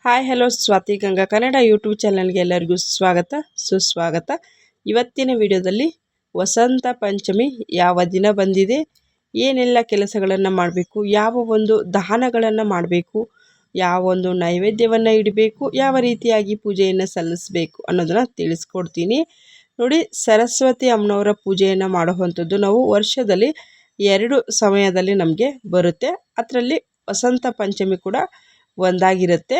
Hi hello Swathi Ganga Kannada YouTube ಚಾನಲ್ಗೆ ಎಲ್ಲರಿಗೂ ಸ್ವಾಗತ ಸುಸ್ವಾಗತ. ಇವತ್ತಿನ ವಿಡಿಯೋದಲ್ಲಿ ವಸಂತ ಪಂಚಮಿ ಯಾವ ದಿನ ಬಂದಿದೆ, ಏನೆಲ್ಲ ಕೆಲಸಗಳನ್ನು ಮಾಡಬೇಕು, ಯಾವ ಒಂದು ದಾನಗಳನ್ನು ಮಾಡಬೇಕು, ಯಾವ ಒಂದು ನೈವೇದ್ಯವನ್ನು ಇಡಬೇಕು, ಯಾವ ರೀತಿಯಾಗಿ ಪೂಜೆಯನ್ನು ಸಲ್ಲಿಸಬೇಕು ಅನ್ನೋದನ್ನು ತಿಳಿಸ್ಕೊಡ್ತೀನಿ. ನೋಡಿ, ಸರಸ್ವತಿ ಅಮ್ಮನವರ ಪೂಜೆಯನ್ನು ಮಾಡುವಂಥದ್ದು ನಾವು ವರ್ಷದಲ್ಲಿ 2 ಸಮಯದಲ್ಲಿ ನಮಗೆ ಬರುತ್ತೆ. ಅದರಲ್ಲಿ ವಸಂತ ಪಂಚಮಿ ಕೂಡ ಒಂದಾಗಿರುತ್ತೆ.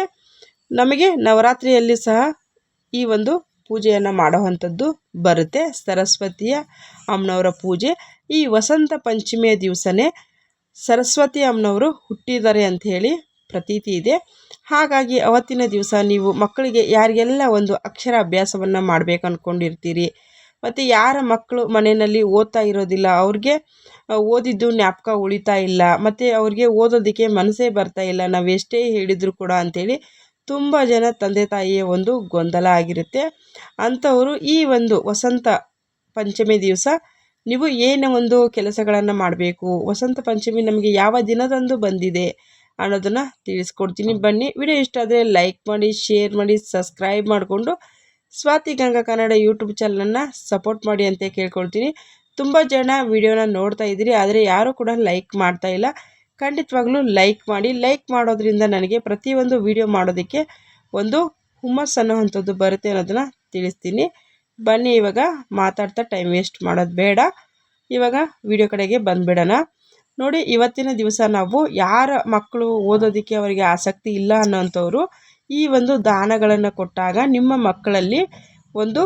ನಮಗೆ ನವರಾತ್ರಿಯಲ್ಲಿ ಸಹ ಈ ಒಂದು ಪೂಜೆಯನ್ನು ಮಾಡುವಂಥದ್ದು ಬರುತ್ತೆ, ಸರಸ್ವತಿಯ ಅಮ್ಮನವರ ಪೂಜೆ. ಈ ವಸಂತ ಪಂಚಮಿಯ ದಿವಸನೇ ಸರಸ್ವತಿ ಅಮ್ಮನವರು ಹುಟ್ಟಿದ್ದಾರೆ ಅಂತ ಹೇಳಿ ಪ್ರತೀತಿ ಇದೆ. ಹಾಗಾಗಿ ಅವತ್ತಿನ ದಿವಸ ನೀವು ಮಕ್ಕಳಿಗೆ ಯಾರಿಗೆಲ್ಲ ಒಂದು ಅಕ್ಷರ ಅಭ್ಯಾಸವನ್ನು ಮಾಡಬೇಕು ಅಂದ್ಕೊಂಡಿರ್ತೀರಿ, ಮತ್ತು ಯಾರ ಮಕ್ಕಳು ಮನೆಯಲ್ಲಿ ಓದ್ತಾ ಇರೋದಿಲ್ಲ, ಅವ್ರಿಗೆ ಓದಿದ್ದು ಜ್ಞಾಪಕ ಉಳಿತಾ ಇಲ್ಲ, ಮತ್ತು ಅವ್ರಿಗೆ ಓದೋದಕ್ಕೆ ಮನಸ್ಸೇ ಬರ್ತಾ ಇಲ್ಲ, ನಾವು ಎಷ್ಟೇ ಹೇಳಿದ್ರು ಕೂಡ ಅಂಥೇಳಿ ತುಂಬ ಜನ ತಂದೆ ತಾಯಿಯ ಒಂದು ಗೊಂದಲ ಆಗಿರುತ್ತೆ. ಅಂಥವರು ಈ ಒಂದು ವಸಂತ ಪಂಚಮಿ ದಿವಸ ನೀವು ಏನು ಒಂದು ಕೆಲಸಗಳನ್ನು ಮಾಡಬೇಕು, ವಸಂತ ಪಂಚಮಿ ನಮಗೆ ಯಾವ ದಿನದಂದು ಬಂದಿದೆ ಅನ್ನೋದನ್ನು ತಿಳಿಸ್ಕೊಡ್ತೀನಿ. ಬನ್ನಿ, ವಿಡಿಯೋ ಇಷ್ಟ ಆದರೆ ಲೈಕ್ ಮಾಡಿ, ಶೇರ್ ಮಾಡಿ, ಸಬ್ಸ್ಕ್ರೈಬ್ ಮಾಡಿಕೊಂಡು ಸ್ವಾತಿ ಗಂಗಾ ಕನ್ನಡ ಯೂಟ್ಯೂಬ್ ಚಾನಲನ್ನು ಸಪೋರ್ಟ್ ಮಾಡಿ ಅಂತ ಕೇಳ್ಕೊಳ್ತೀನಿ. ತುಂಬ ಜನ ವಿಡಿಯೋನ ನೋಡ್ತಾ ಇದ್ದೀರಿ, ಆದರೆ ಯಾರೂ ಕೂಡ ಲೈಕ್ ಮಾಡ್ತಾ ಇಲ್ಲ. ಖಂಡಿತವಾಗ್ಲೂ ಲೈಕ್ ಮಾಡಿ. ಲೈಕ್ ಮಾಡೋದ್ರಿಂದ ನನಗೆ ಪ್ರತಿಯೊಂದು ವಿಡಿಯೋ ಮಾಡೋದಕ್ಕೆ ಒಂದು ಹುಮ್ಮಸ್ಸು ಅನ್ನೋವಂಥದ್ದು ಬರುತ್ತೆ ಅನ್ನೋದನ್ನು ತಿಳಿಸ್ತೀನಿ. ಬನ್ನಿ, ಇವಾಗ ಮಾತಾಡ್ತಾ ಟೈಮ್ ವೇಸ್ಟ್ ಮಾಡೋದು ಬೇಡ, ಇವಾಗ ವಿಡಿಯೋ ಕಡೆಗೆ ಬಂದುಬಿಡೋಣ. ನೋಡಿ, ಇವತ್ತಿನ ದಿವಸ ನಾವು ಯಾರ ಮಕ್ಕಳು ಓದೋದಕ್ಕೆ ಅವರಿಗೆ ಆಸಕ್ತಿ ಇಲ್ಲ ಅನ್ನೋಂಥವ್ರು ಈ ಒಂದು ದಾನಗಳನ್ನು ಕೊಟ್ಟಾಗ ನಿಮ್ಮ ಮಕ್ಕಳಲ್ಲಿ ಒಂದು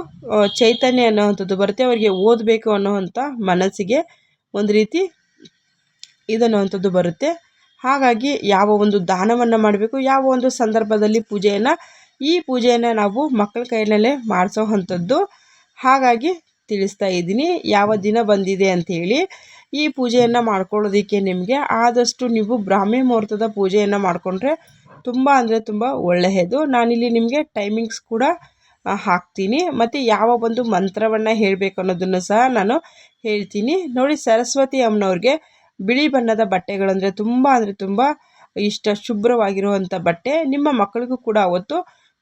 ಚೈತನ್ಯ ಅನ್ನೋವಂಥದ್ದು ಬರುತ್ತೆ. ಅವರಿಗೆ ಓದಬೇಕು ಅನ್ನೋವಂಥ ಮನಸ್ಸಿಗೆ ಒಂದು ರೀತಿ ಇದನ್ನುವಂಥದ್ದು ಬರುತ್ತೆ. ಹಾಗಾಗಿ ಯಾವ ಒಂದು ದಾನವನ್ನು ಮಾಡಬೇಕು, ಯಾವ ಒಂದು ಸಂದರ್ಭದಲ್ಲಿ ಈ ಪೂಜೆಯನ್ನು ನಾವು ಮಕ್ಕಳ ಕೈಯಲ್ಲೇ ಮಾಡಿಸೋ ಅಂಥದ್ದು. ಹಾಗಾಗಿ ತಿಳಿಸ್ತಾ ಇದ್ದೀನಿ ಯಾವ ದಿನ ಬಂದಿದೆ ಅಂಥೇಳಿ. ಈ ಪೂಜೆಯನ್ನು ಮಾಡ್ಕೊಳ್ಳೋದಕ್ಕೆ ನಿಮಗೆ ಆದಷ್ಟು ನೀವು ಬ್ರಾಹ್ಮಿ ಮುಹೂರ್ತದ ಪೂಜೆಯನ್ನು ಮಾಡಿಕೊಂಡ್ರೆ ತುಂಬ ಅಂದರೆ ತುಂಬ ಒಳ್ಳೆಯದು. ನಾನಿಲ್ಲಿ ನಿಮಗೆ ಟೈಮಿಂಗ್ಸ್ ಕೂಡ ಹಾಕ್ತೀನಿ, ಮತ್ತು ಯಾವ ಒಂದು ಮಂತ್ರವನ್ನು ಹೇಳಬೇಕು ಅನ್ನೋದನ್ನು ಸಹ ನಾನು ಹೇಳ್ತೀನಿ. ನೋಡಿ, ಸರಸ್ವತಿ ಅಮ್ಮನವ್ರಿಗೆ ಬಿಳಿ ಬಣ್ಣದ ಬಟ್ಟೆಗಳಂದರೆ ತುಂಬ ಇಷ್ಟ, ಶುಭ್ರವಾಗಿರುವಂಥ ಬಟ್ಟೆ. ನಿಮ್ಮ ಮಕ್ಕಳಿಗೂ ಕೂಡ ಅವತ್ತು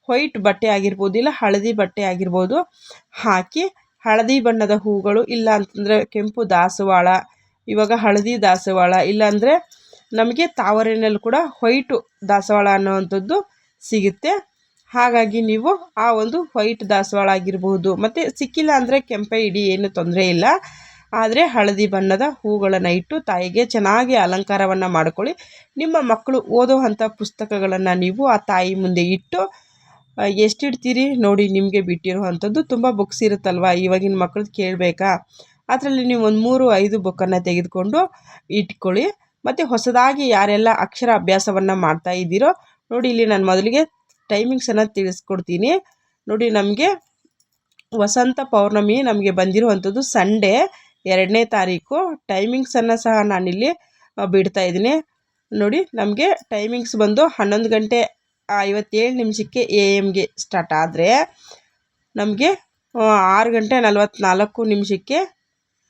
ವೈಟ್ ಬಟ್ಟೆ ಆಗಿರ್ಬೋದು, ಇಲ್ಲ ಹಳದಿ ಬಟ್ಟೆ ಆಗಿರ್ಬೋದು ಹಾಕಿ, ಹಳದಿ ಬಣ್ಣದ ಹೂಗಳು, ಇಲ್ಲ ಅಂತಂದರೆ ಕೆಂಪು ದಾಸವಾಳ, ಇವಾಗ ಹಳದಿ ದಾಸವಾಳ, ಇಲ್ಲಾಂದರೆ ನಮಗೆ ತಾವರೆನಲ್ಲಿ ಕೂಡ ವೈಟು ದಾಸವಾಳ ಅನ್ನೋವಂಥದ್ದು ಸಿಗುತ್ತೆ. ಹಾಗಾಗಿ ನೀವು ಆ ಒಂದು ವೈಟ್ ದಾಸವಾಳ ಆಗಿರ್ಬೋದು, ಮತ್ತು ಸಿಕ್ಕಿಲ್ಲ ಅಂದರೆ ಕೆಂಪೆ ಇಡಿ, ಏನು ತೊಂದರೆ ಇಲ್ಲ. ಆದರೆ ಹಳದಿ ಬಣ್ಣದ ಹೂಗಳನ್ನು ಇಟ್ಟು ತಾಯಿಗೆ ಚೆನ್ನಾಗಿ ಅಲಂಕಾರವನ್ನು ಮಾಡ್ಕೊಳ್ಳಿ. ನಿಮ್ಮ ಮಕ್ಕಳು ಓದೋ ಅಂಥ ಪುಸ್ತಕಗಳನ್ನು ನೀವು ಆ ತಾಯಿ ಮುಂದೆ ಇಟ್ಟು ಎಷ್ಟಿಡ್ತೀರಿ ನೋಡಿ, ನಿಮಗೆ ಬಿಟ್ಟಿರುವಂಥದ್ದು ತುಂಬ ಬುಕ್ಸ್ ಇರುತ್ತಲ್ವ, ಇವಾಗಿನ ಮಕ್ಕಳು ಕೇಳಬೇಕಾ, ಅದರಲ್ಲಿ ನೀವು ಒಂದು 3-5 ಬುಕ್ಕನ್ನು ತೆಗೆದುಕೊಂಡು ಇಟ್ಕೊಳ್ಳಿ. ಮತ್ತು ಹೊಸದಾಗಿ ಯಾರೆಲ್ಲ ಅಕ್ಷರ ಅಭ್ಯಾಸವನ್ನು ಮಾಡ್ತಾ ಇದ್ದೀರೋ ನೋಡಿ, ಇಲ್ಲಿ ನಾನು ಮೊದಲಿಗೆ ಟೈಮಿಂಗ್ಸನ್ನು ತಿಳಿಸ್ಕೊಡ್ತೀನಿ. ನೋಡಿ, ನಮಗೆ ವಸಂತ ಪೌರ್ಣಮಿ ನಮಗೆ ಬಂದಿರುವಂಥದ್ದು ಸಂಡೇ 2ನೇ ತಾರೀಕು. ಟೈಮಿಂಗ್ಸನ್ನು ಸಹ ನಾನಿಲ್ಲಿ ಬಿಡ್ತಾ ಇದ್ದೀನಿ. ನೋಡಿ, ನಮಗೆ ಟೈಮಿಂಗ್ಸ್ ಬಂದು 11:57 AM ಸ್ಟಾರ್ಟ್ ಆದರೆ ನಮಗೆ 6:44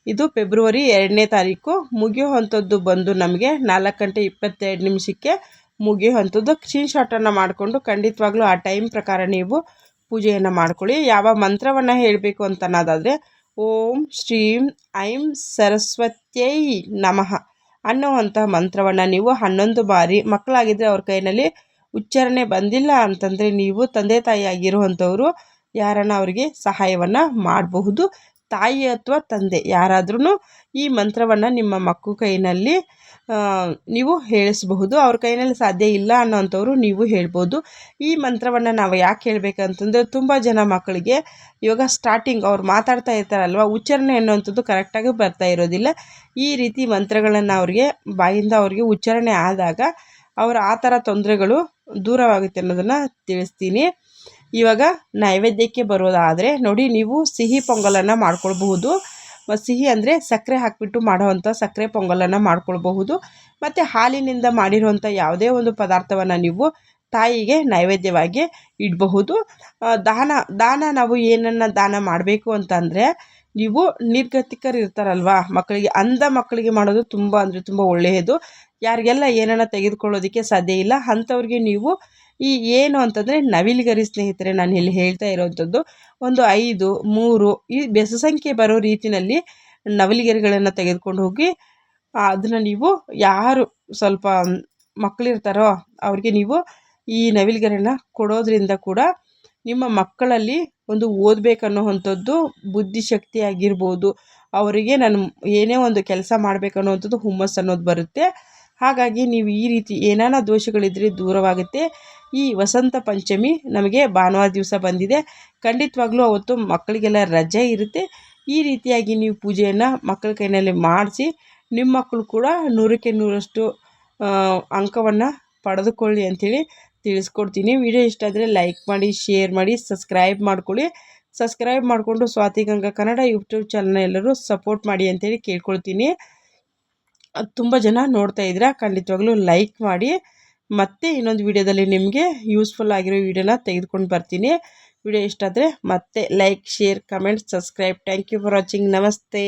ಇದು ಫೆಬ್ರವರಿ 2ನೇ ತಾರೀಕು ಮುಗಿಯುವಂಥದ್ದು ಬಂದು ನಮಗೆ 4:22 ಮುಗಿಯುವಂಥದ್ದು. ಸ್ಕ್ರೀನ್ಶಾಟನ್ನು ಮಾಡಿಕೊಂಡು ಖಂಡಿತವಾಗ್ಲೂ ಆ ಟೈಮ್ ಪ್ರಕಾರ ನೀವು ಪೂಜೆಯನ್ನು ಮಾಡ್ಕೊಳ್ಳಿ. ಯಾವ ಮಂತ್ರವನ್ನು ಹೇಳಬೇಕು ಅಂತ ಅನ್ನೋದಾದರೆ, ಓಂ ಶ್ರೀಂ ಐಂ ಸರಸ್ವತ್ಯೈ ನಮಃ ಅನ್ನೋವಂಥ ಮಂತ್ರವನ್ನು ನೀವು 11 ಬಾರಿ, ಮಕ್ಕಳಾಗಿದ್ದರೆ ಅವ್ರ ಕೈಯಲ್ಲಿ ಉಚ್ಚಾರಣೆ ಬಂದಿಲ್ಲ ಅಂತಂದರೆ ನೀವು ತಂದೆ ತಾಯಿ ಆಗಿರುವಂಥವರು ಯಾರನ್ನ ಅವರಿಗೆ ಸಹಾಯವನ್ನು ಮಾಡಬಹುದು. ತಾಯಿ ಅಥವಾ ತಂದೆ ಯಾರಾದ್ರೂ ಈ ಮಂತ್ರವನ್ನು ನಿಮ್ಮ ಮಕ್ಕಳ ಕೈಯಲ್ಲಿ ನೀವು ಹೇಳಿಸಬಹುದು. ಅವ್ರ ಕೈಯಲ್ಲಿ ಸಾಧ್ಯ ಇಲ್ಲ ಅನ್ನೋಂಥವ್ರು ನೀವು ಹೇಳ್ಬೋದು. ಈ ಮಂತ್ರವನ್ನು ನಾವು ಯಾಕೆ ಹೇಳಬೇಕಂತಂದರೆ, ತುಂಬ ಜನ ಮಕ್ಕಳಿಗೆ ಇವಾಗ ಸ್ಟಾರ್ಟಿಂಗ್ ಅವ್ರು ಮಾತಾಡ್ತಾ ಇರ್ತಾರಲ್ವ, ಉಚ್ಚಾರಣೆ ಅನ್ನೋವಂಥದ್ದು ಕರೆಕ್ಟಾಗಿ ಬರ್ತಾ ಇರೋದಿಲ್ಲ. ಈ ರೀತಿ ಮಂತ್ರಗಳನ್ನು ಅವ್ರಿಗೆ ಬಾಯಿಂದ ಅವ್ರಿಗೆ ಉಚ್ಚಾರಣೆ ಆದಾಗ ಅವರ ಆ ಥರ ತೊಂದರೆಗಳು ದೂರವಾಗುತ್ತೆ ಅನ್ನೋದನ್ನು ತಿಳಿಸ್ತೀನಿ. ಇವಾಗ ನೈವೇದ್ಯಕ್ಕೆ ಬರೋದಾದರೆ ನೋಡಿ, ನೀವು ಸಿಹಿ ಪೊಂಗಲನ್ನು ಮಾಡ್ಕೊಳ್ಬಹುದು. ಸಿಹಿ ಅಂದರೆ ಸಕ್ಕರೆ ಹಾಕಿಬಿಟ್ಟು ಮಾಡೋವಂಥ ಸಕ್ಕರೆ ಪೊಂಗಲನ್ನು ಮಾಡ್ಕೊಳ್ಬಹುದು. ಮತ್ತು ಹಾಲಿನಿಂದ ಮಾಡಿರುವಂಥ ಯಾವುದೇ ಒಂದು ಪದಾರ್ಥವನ್ನು ನೀವು ತಾಯಿಗೆ ನೈವೇದ್ಯವಾಗಿ ಇಡಬಹುದು. ದಾನ ನಾವು ಏನನ್ನು ದಾನ ಮಾಡಬೇಕು ಅಂತಂದರೆ, ನೀವು ನಿರ್ಗತಿಕರು ಇರ್ತಾರಲ್ವ ಮಕ್ಕಳಿಗೆ, ಅಂಧ ಮಕ್ಕಳಿಗೆ ಮಾಡೋದು ತುಂಬ ಅಂದರೆ ತುಂಬ ಒಳ್ಳೆಯದು. ಯಾರಿಗೆಲ್ಲ ಏನನ್ನು ತೆಗೆದುಕೊಳ್ಳೋದಕ್ಕೆ ಸಾಧ್ಯ ಇಲ್ಲ ಅಂಥವ್ರಿಗೆ ನೀವು ಈ ಏನು ಅಂತಂದರೆ ನವಿಲುಗರಿ ಸ್ನೇಹಿತರೆ, ನಾನು ಇಲ್ಲಿ ಹೇಳ್ತಾ ಇರೋವಂಥದ್ದು ಒಂದು 5, 3 ಈ ಬೆಸ ಸಂಖ್ಯೆ ಬರೋ ರೀತಿಯಲ್ಲಿ ನವಿಲುಗರಿಗಳನ್ನು ತೆಗೆದುಕೊಂಡು ಹೋಗಿ ಅದನ್ನು ನೀವು ಯಾರು ಸ್ವಲ್ಪ ಮಕ್ಕಳಿರ್ತಾರೋ ಅವ್ರಿಗೆ ನೀವು ಈ ನವಿಲುಗರಿನ ಕೊಡೋದ್ರಿಂದ ಕೂಡ ನಿಮ್ಮ ಮಕ್ಕಳಲ್ಲಿ ಒಂದು ಓದಬೇಕನ್ನೋವಂಥದ್ದು ಬುದ್ಧಿಶಕ್ತಿ ಆಗಿರ್ಬೋದು, ಅವರಿಗೆ ನಾನು ಏನೇ ಒಂದು ಕೆಲಸ ಮಾಡಬೇಕನ್ನೋವಂಥದ್ದು ಹುಮ್ಮಸ್ಸು ಅನ್ನೋದು ಬರುತ್ತೆ. ಹಾಗಾಗಿ ನೀವು ಈ ರೀತಿ ಏನಾನ ದೋಷಗಳಿದ್ದರೆ ದೂರವಾಗುತ್ತೆ. ಈ ವಸಂತ ಪಂಚಮಿ ನಮಗೆ ಭಾನುವಾರ ದಿವಸ ಬಂದಿದೆ. ಖಂಡಿತವಾಗ್ಲೂ ಅವತ್ತು ಮಕ್ಕಳಿಗೆಲ್ಲ ರಜೆ ಇರುತ್ತೆ. ಈ ರೀತಿಯಾಗಿ ನೀವು ಪೂಜೆಯನ್ನು ಮಕ್ಕಳ ಕೈಯಲ್ಲಿ ಮಾಡಿಸಿ ನಿಮ್ಮ ಮಕ್ಕಳು ಕೂಡ 100ಕ್ಕೆ 100ರಷ್ಟು ಅಂಕವನ್ನು ಪಡೆದುಕೊಳ್ಳಿ ಅಂಥೇಳಿ ತಿಳಿಸ್ಕೊಡ್ತೀನಿ. ವಿಡಿಯೋ ಇಷ್ಟ ಆದರೆ ಲೈಕ್ ಮಾಡಿ, ಶೇರ್ ಮಾಡಿ, ಸಬ್ಸ್ಕ್ರೈಬ್ ಮಾಡ್ಕೊಳ್ಳಿ. ಸಬ್ಸ್ಕ್ರೈಬ್ ಮಾಡಿಕೊಂಡು ಸ್ವಾತಿ ಗಂಗಾ ಕನ್ನಡ ಯೂಟ್ಯೂಬ್ ಚಾನಲ್ನ ಎಲ್ಲರೂ ಸಪೋರ್ಟ್ ಮಾಡಿ ಅಂಥೇಳಿ ಕೇಳ್ಕೊಳ್ತೀನಿ. ತುಂಬ ಜನ ನೋಡ್ತಾ ಇದ್ದೀರಾ, ಖಂಡಿತವಾಗ್ಲೂ ಲೈಕ್ ಮಾಡಿ. ಮತ್ತೆ ಇನ್ನೊಂದು ವಿಡಿಯೋದಲ್ಲಿ ನಿಮಗೆ ಯೂಸ್ಫುಲ್ ಆಗಿರೋ ವಿಡಿಯೋನ ತೆಗೆದುಕೊಂಡು ಬರ್ತೀನಿ. ವಿಡಿಯೋ ಇಷ್ಟ ಆದರೆ ಮತ್ತೆ like, share, comment, subscribe. Thank you for watching. ನಮಸ್ತೆ.